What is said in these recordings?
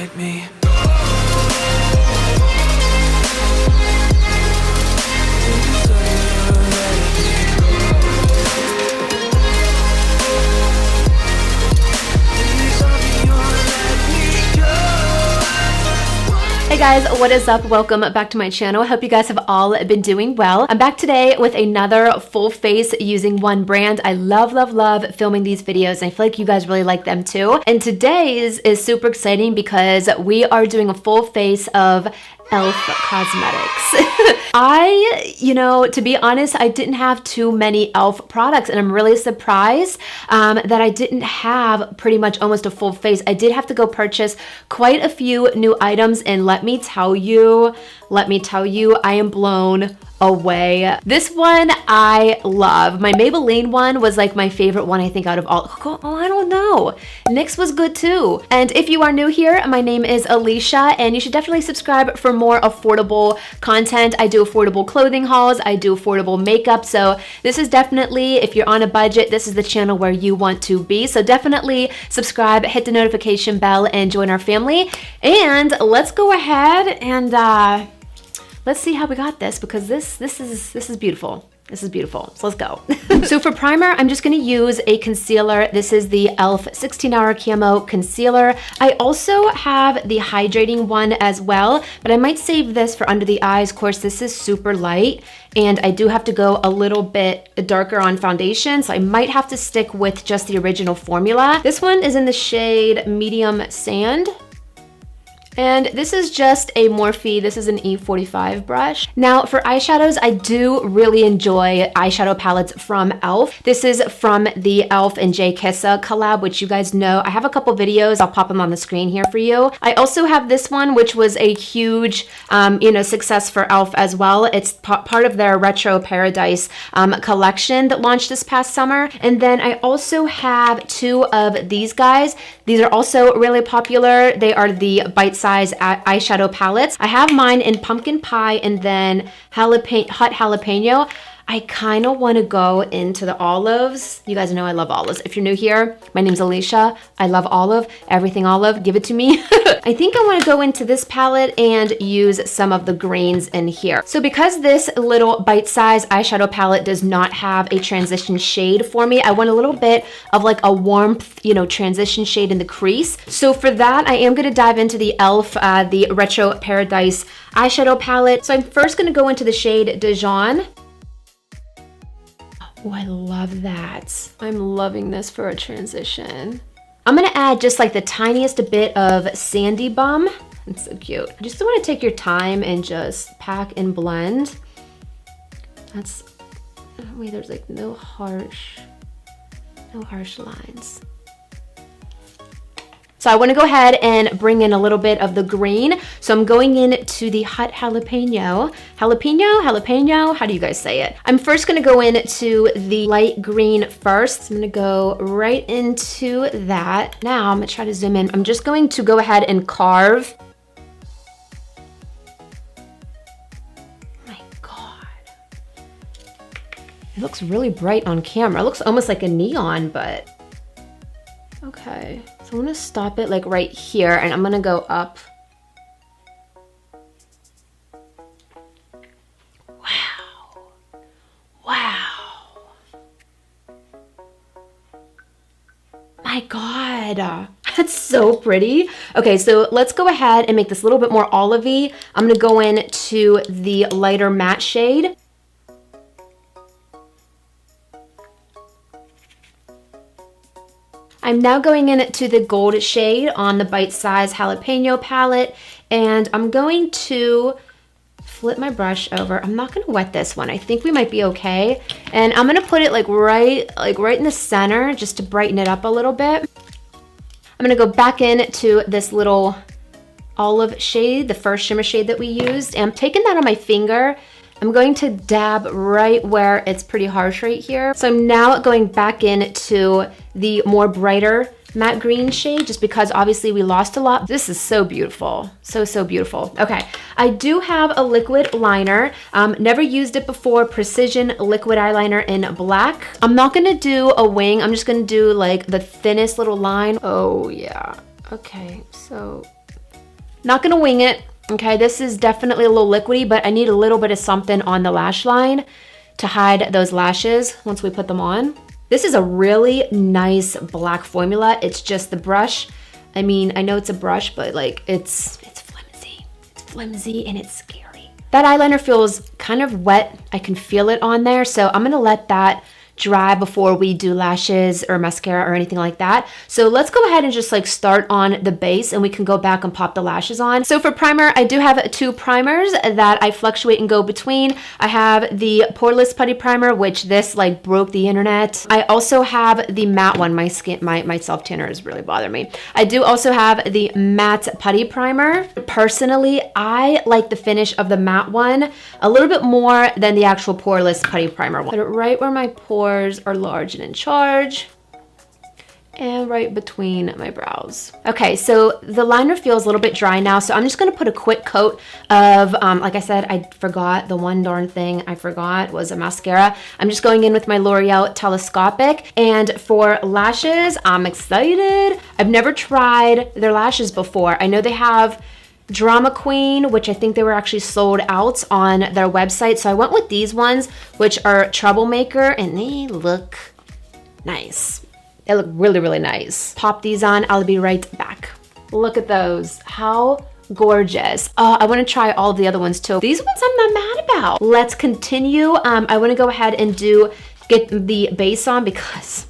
like me. Hey guys, what is up? Welcome back to my channel. I hope you guys have all been doing well. I'm back today with another full face using one brand. I love filming these videos, and I feel like you guys really like them too. And today's is super exciting because we are doing a full face of E.L.F. Cosmetics. To be honest, I didn't have too many E.L.F. products, and I'm really surprised that I didn't have pretty much almost a full face. I did have to go purchase quite a few new items, and let me tell you, I am blown away. This one I love. My Maybelline one was like my favorite one, I think, out of all. Oh, I don't know. NYX was good too. And if you are new here, my name is Alicia, and you should definitely subscribe for more affordable content. I do affordable clothing hauls. I do affordable makeup. So this is definitely, if you're on a budget, this is the channel where you want to be. So definitely subscribe, hit the notification bell, and join our family. And let's go ahead and let's see how we got this, because this is beautiful. This is beautiful. So let's go. So for primer, I'm just going to use a concealer. This is the E.L.F. 16-Hour Camo Concealer. I also have the hydrating one as well, but I might save this for under the eyes. Of course, this is super light, and I do have to go a little bit darker on foundation, so I might have to stick with just the original formula. This one is in the shade Medium Sand. And this is just a Morphe. This is an E45 brush. Now for eyeshadows, I do really enjoy eyeshadow palettes from E.L.F. This is from the E.L.F. and jkissa collab, which you guys know. I have a couple videos. I'll pop them on the screen here for you. I also have this one, which was a huge, success for E.L.F. as well. It's part of their Retro Paradise collection that launched this past summer. And then I also have two of these guys. These are also really popular. They are the bite-sized eyeshadow palettes. I have mine in Pumpkin Pie and then Hot Jalapeno. I kind of want to go into the olives. You guys know I love olives. If you're new here, my name's Alicia. I love olive. Everything olive, give it to me. I think I want to go into this palette and use some of the greens in here. So because this little bite-sized eyeshadow palette does not have a transition shade for me, I want a little bit of like a warmth, transition shade in the crease. So for that, I am going to dive into the E.L.F. The Retro Paradise eyeshadow palette. So I'm first going to go into the shade Dijon. Oh, I love that. I'm loving this for a transition. I'm gonna add just like the tiniest bit of Sandy Bum. It's so cute. I just want to take your time and just pack and blend. That's, wait, there's like no harsh lines. So I want to go ahead and bring in a little bit of the green. So I'm going into the Hot Jalapeno. Jalapeno, how do you guys say it? I'm first going to go into the light green first. I'm going to go right into that. Now I'm going to try to zoom in. I'm just going to go ahead and carve. My God. It looks really bright on camera. It looks almost like a neon, but okay. So I'm gonna stop it like right here, and I'm gonna go up. Wow. My God, that's so pretty. Okay, so let's go ahead and make this a little bit more olivey. I'm gonna go into the lighter matte shade. I'm now going into the gold shade on the bite-sized jalapeno palette, and I'm going to flip my brush over. I'm not going to wet this one. I think we might be okay. And I'm going to put it like right in the center just to brighten it up a little bit. I'm going to go back into this little olive shade, the first shimmer shade that we used, and I'm taking that on my finger. I'm going to dab right where it's pretty harsh right here. So I'm now going back into the more brighter matte green shade, just because obviously we lost a lot. This is so beautiful. So beautiful. Okay, I do have a liquid liner. Never used it before. Precision liquid eyeliner in black. I'm not gonna do a wing. I'm just gonna do like the thinnest little line. Oh yeah. Okay, so Not gonna wing it, okay? This is definitely a little liquidy, but I need a little bit of something on the lash line to hide those lashes once we put them on. This is a really nice black formula. It's just the brush. I mean, I know it's a brush, but like it's flimsy. It's flimsy and it's scary. That eyeliner feels kind of wet. I can feel it on there. So I'm gonna let that dry before we do lashes or mascara or anything like that. So let's go ahead and just like start on the base and we can go back and pop the lashes on. So for primer, I do have 2 primers that I fluctuate and go between. I have the Poreless Putty Primer, which this like broke the internet. I also have the matte one. My skin, my self tanner is really bothering me. I do also have the matte putty primer. Personally, I like the finish of the matte one a little bit more than the actual Poreless Putty Primer one. Put it right where my pores are large and in charge, and right between my brows. Okay, so the liner feels a little bit dry now, so I'm just gonna put a quick coat of, like I said, I forgot the one darn thing I forgot was a mascara. I'm just going in with my L'Oreal Telescopic, and for lashes, I'm excited. I've never tried their lashes before. I know they have Drama Queen, which I think they were actually sold out on their website. So I went with these ones, which are Troublemaker, and they look nice. They look really, really nice. Pop these on. I'll be right back. Look at those. How gorgeous. Oh, I want to try all of the other ones too. These ones I'm not mad about. Let's continue. I want to go ahead and get the base on because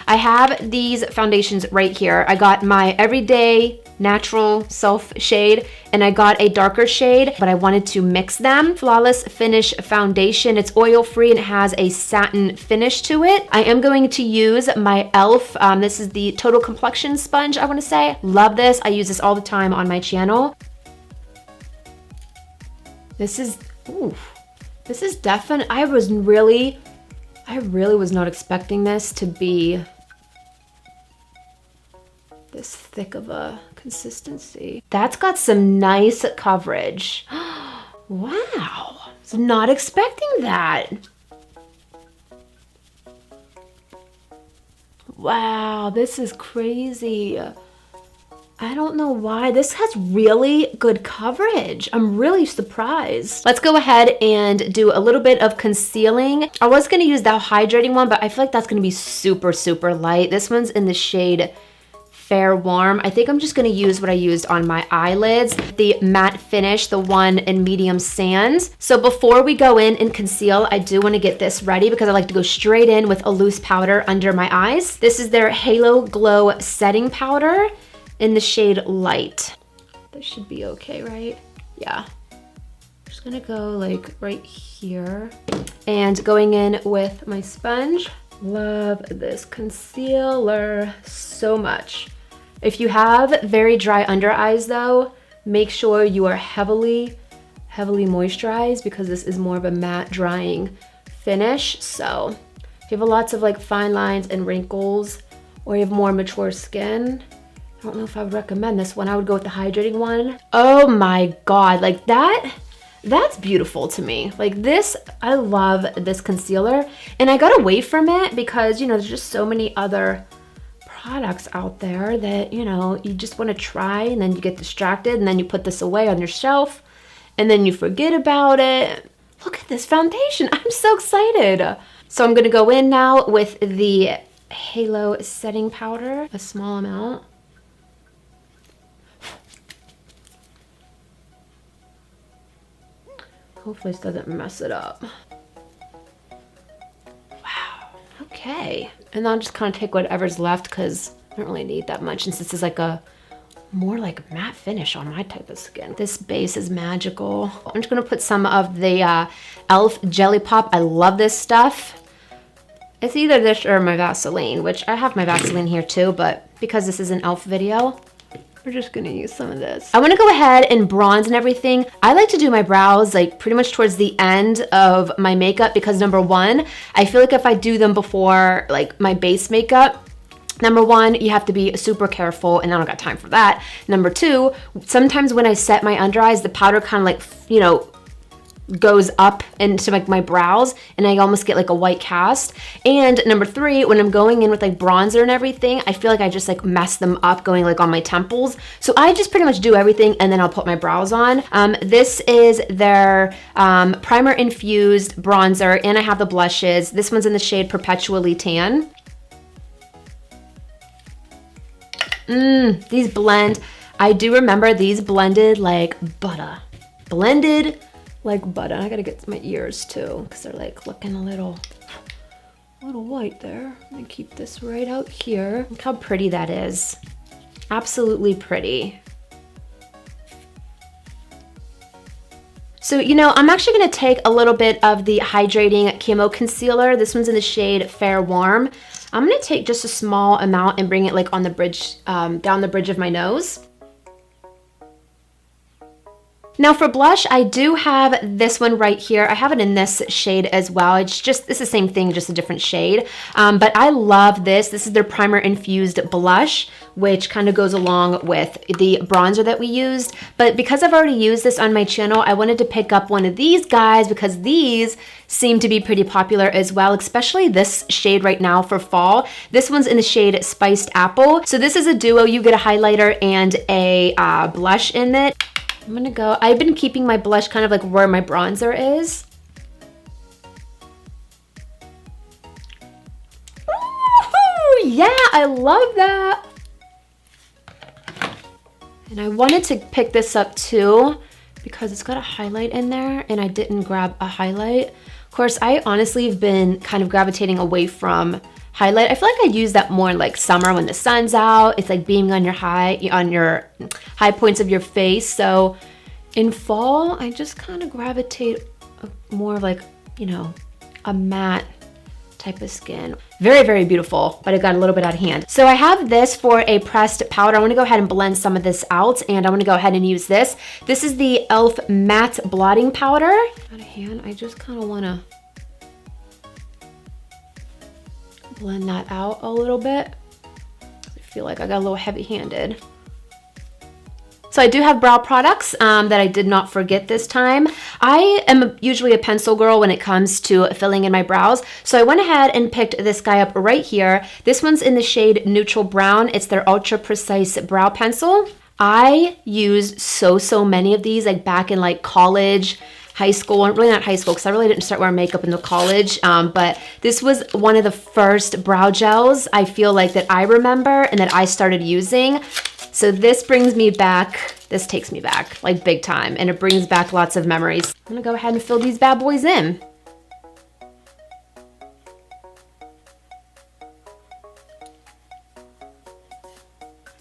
I have these foundations right here. I got my everyday natural self shade and I got a darker shade, but I wanted to mix them. Flawless Finish Foundation. It's oil free and it has a satin finish to it. I am going to use my E.L.F. This is the Total Complexion Sponge, I want to say. Love this. I use this all the time on my channel. This is definitely, I really was not expecting this to be this thick of a consistency. That's got some nice coverage. Wow, I was not expecting that. Wow, this is crazy. I don't know why. This has really good coverage. I'm really surprised. Let's go ahead and do a little bit of concealing. I was gonna use that hydrating one, but I feel like that's gonna be super, super light. This one's in the shade Fair Warm. I think I'm just gonna use what I used on my eyelids, the matte finish, the one in medium sand. So before we go in and conceal, I do wanna get this ready because I like to go straight in with a loose powder under my eyes. This is their Halo Glow Setting Powder in the shade Light. This should be okay, right? Yeah. Just gonna go like right here. And going in with my sponge. Love this concealer so much. If you have very dry under eyes though, make sure you are heavily moisturized because this is more of a matte drying finish. So if you have lots of like fine lines and wrinkles or you have more mature skin, I don't know if I would recommend this one. I would go with the hydrating one. Oh my God, like that's beautiful to me. Like this, I love this concealer. And I got away from it because, you know, there's just so many other products out there that, you know, you just want to try and then you get distracted and then you put this away on your shelf and then you forget about it. Look at this foundation. I'm so excited. So I'm going to go in now with the Halo Setting Powder, a small amount. Hopefully this doesn't mess it up. Wow, okay. And then I'll just kind of take whatever's left because I don't really need that much since this is like a more like matte finish on my type of skin. This base is magical. I'm just gonna put some of the E.L.F. Jelly Pop. I love this stuff. It's either this or my Vaseline, which I have my Vaseline here too, but because this is an E.L.F. video, we're just gonna use some of this. I wanna go ahead and bronze and everything. I like to do my brows like pretty much towards the end of my makeup because number one, I feel like if I do them before like my base makeup, number one, you have to be super careful and I don't got time for that. Number two, sometimes when I set my under eyes, the powder kind of like, you know, goes up into like my brows and I almost get like a white cast. And number 3, when I'm going in with like bronzer and everything, I feel like I just like mess them up going like on my temples. So I just pretty much do everything and then I'll put my brows on. This is their primer infused bronzer, and I have the blushes. This one's in the shade Perpetually Tan. These blend. I do remember these blended like butter. Blended like butter. I gotta get my ears too, because they're like looking a little white there. I'm gonna keep this right out here. Look how pretty that is. Absolutely pretty. So, you know, I'm actually gonna take a little bit of the Hydrating Camo Concealer. This one's in the shade Fair Warm. I'm gonna take just a small amount and bring it like on the bridge, down the bridge of my nose. Now for blush, I do have this one right here. I have it in this shade as well. It's the same thing, just a different shade. But I love this. This is their primer infused blush, which kind of goes along with the bronzer that we used. But because I've already used this on my channel, I wanted to pick up one of these guys because these seem to be pretty popular as well, especially this shade right now for fall. This one's in the shade Spiced Apple. So this is a duo. You get a highlighter and a blush in it. I'm gonna go, I've been keeping my blush kind of like where my bronzer is. Ooh, yeah, I love that. And I wanted to pick this up too because it's got a highlight in there and I didn't grab a highlight. Of course, I honestly have been kind of gravitating away from highlight. I feel like I use that more in like summer when the sun's out. It's like beaming on your high points of your face. So in fall, I just kind of gravitate more of like, you know, a matte type of skin. Very, very beautiful, but it got a little bit out of hand. So I have this for a pressed powder. I want to go ahead and blend some of this out, and I'm going to go ahead and use this. This is the E.L.F matte blotting powder. Out of hand, I just kind of want to blend that out a little bit. I feel like I got a little heavy-handed. So I do have brow products that I did not forget this time. I am usually a pencil girl when it comes to filling in my brows. So I went ahead and picked this guy up right here. This one's in the shade Neutral Brown. It's their Ultra Precise Brow Pencil. I use so many of these like back in like college, high school, really not high school because I really didn't start wearing makeup until college, but this was one of the first brow gels I feel like that I remember and that I started using. So this brings me back, this takes me back like big time, and it brings back lots of memories. I'm gonna go ahead and fill these bad boys in.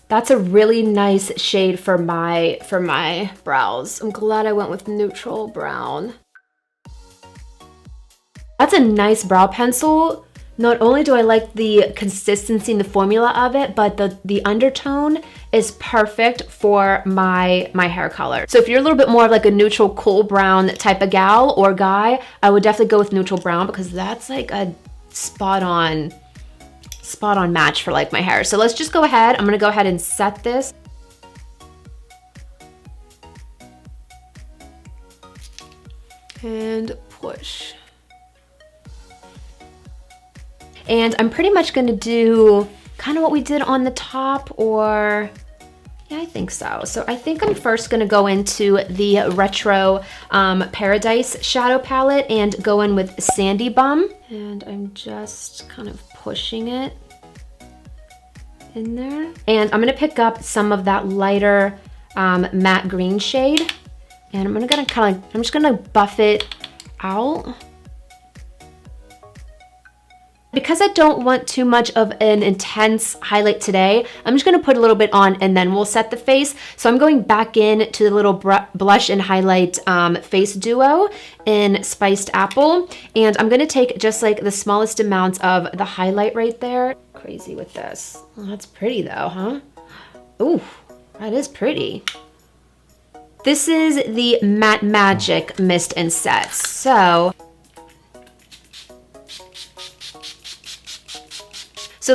That's a really nice shade for my brows. I'm glad I went with Neutral Brown. That's a nice brow pencil. Not only do I like the consistency and the formula of it, but the undertone is perfect for my hair color. So if you're a little bit more of like a neutral cool brown type of gal or guy, I would definitely go with Neutral Brown because that's like a spot on match for like my hair. So let's just go ahead. I'm gonna go ahead and set this. And push. And I'm pretty much gonna do kind of what we did on the top, or yeah, I think so. So I think I'm first gonna go into the Retro Paradise shadow palette and go in with Sandy Bum. And I'm just kind of pushing it in there. And I'm gonna pick up some of that lighter matte green shade. And I'm just gonna buff it out. Because I don't want too much of an intense highlight today, I'm just gonna put a little bit on and then we'll set the face. So I'm going back in to the little blush and highlight face duo in Spiced Apple. And I'm gonna take just like the smallest amount of the highlight right there. Crazy with this. Oh, that's pretty though, huh? Ooh, that is pretty. This is the Matte Magic Mist and Set. So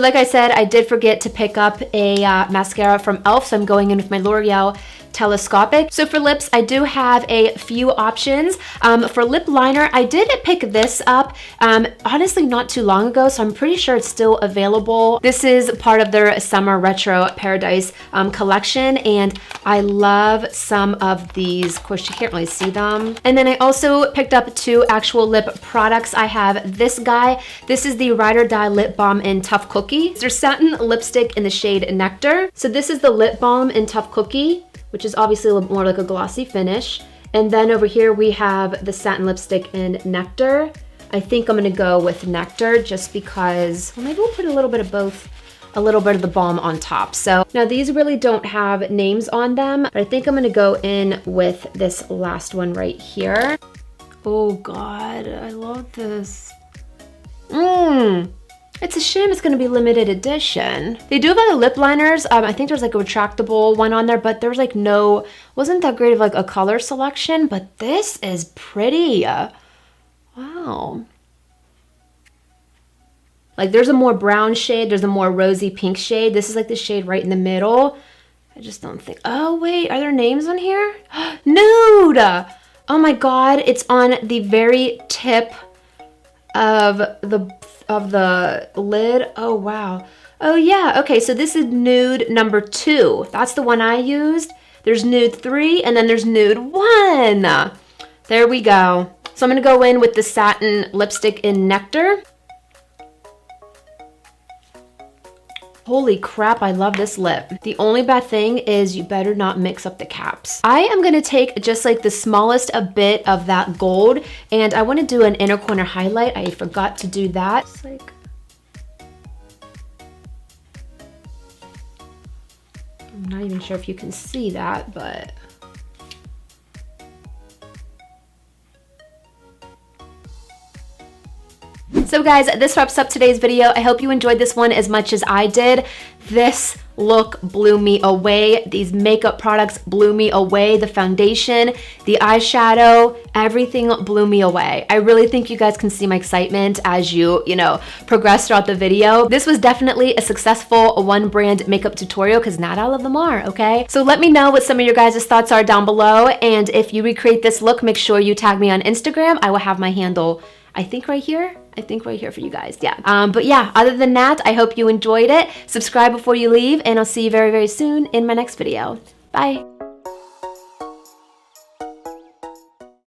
like I said, I did forget to pick up a mascara from E.L.F, so I'm going in with my L'Oreal telescopic. So for lips, I do have a few options. For lip liner, I did pick this up honestly not too long ago, so I'm pretty sure it's still available. This is part of their Summer Retro Paradise collection, and I love some of these. Of course, you can't really see them. And then I also picked up 2 actual lip products. I have this guy. This is the Ride or Die Lip Balm in Tough Cookie. There's satin lipstick in the shade Nectar. So this is the lip balm in Tough Cookie, which is obviously a little more like a glossy finish. And then over here we have the satin lipstick in Nectar. I think I'm gonna go with Nectar just because, well, maybe we'll put a little bit of both, a little bit of the balm on top. So now these really don't have names on them, but I think I'm gonna go in with this last one right here. Oh God, I love this. It's a shame it's gonna be limited edition. They do have other lip liners. I think there's like a retractable one on there, but there's like wasn't that great of like a color selection, but this is pretty. Wow. Like there's a more brown shade, there's a more rosy pink shade. This is like the shade right in the middle. I just don't think, oh wait, are there names on here? Nude! Oh my God, it's on the very tip of the lid. Oh wow. Oh yeah, okay, so this is nude number 2. That's the one I used. There's nude 3 and then there's nude 1. There we go. So I'm gonna go in with the satin lipstick in Nectar. Holy crap, I love this lip. The only bad thing is you better not mix up the caps. I am gonna take just like the smallest a bit of that gold, and I wanna do an inner corner highlight. I forgot to do that. It's like, I'm not even sure if you can see that, but. So guys, this wraps up today's video. I hope you enjoyed this one as much as I did. This look blew me away. These makeup products blew me away. The foundation, the eyeshadow, everything blew me away. I really think you guys can see my excitement as you progress throughout the video. This was definitely a successful one brand makeup tutorial because not all of them are, okay? So let me know what some of your guys' thoughts are down below. And if you recreate this look, make sure you tag me on Instagram. I will have my handle, I think right here for you guys, yeah. But yeah, other than that, I hope you enjoyed it. Subscribe before you leave, and I'll see you very, very soon in my next video. Bye.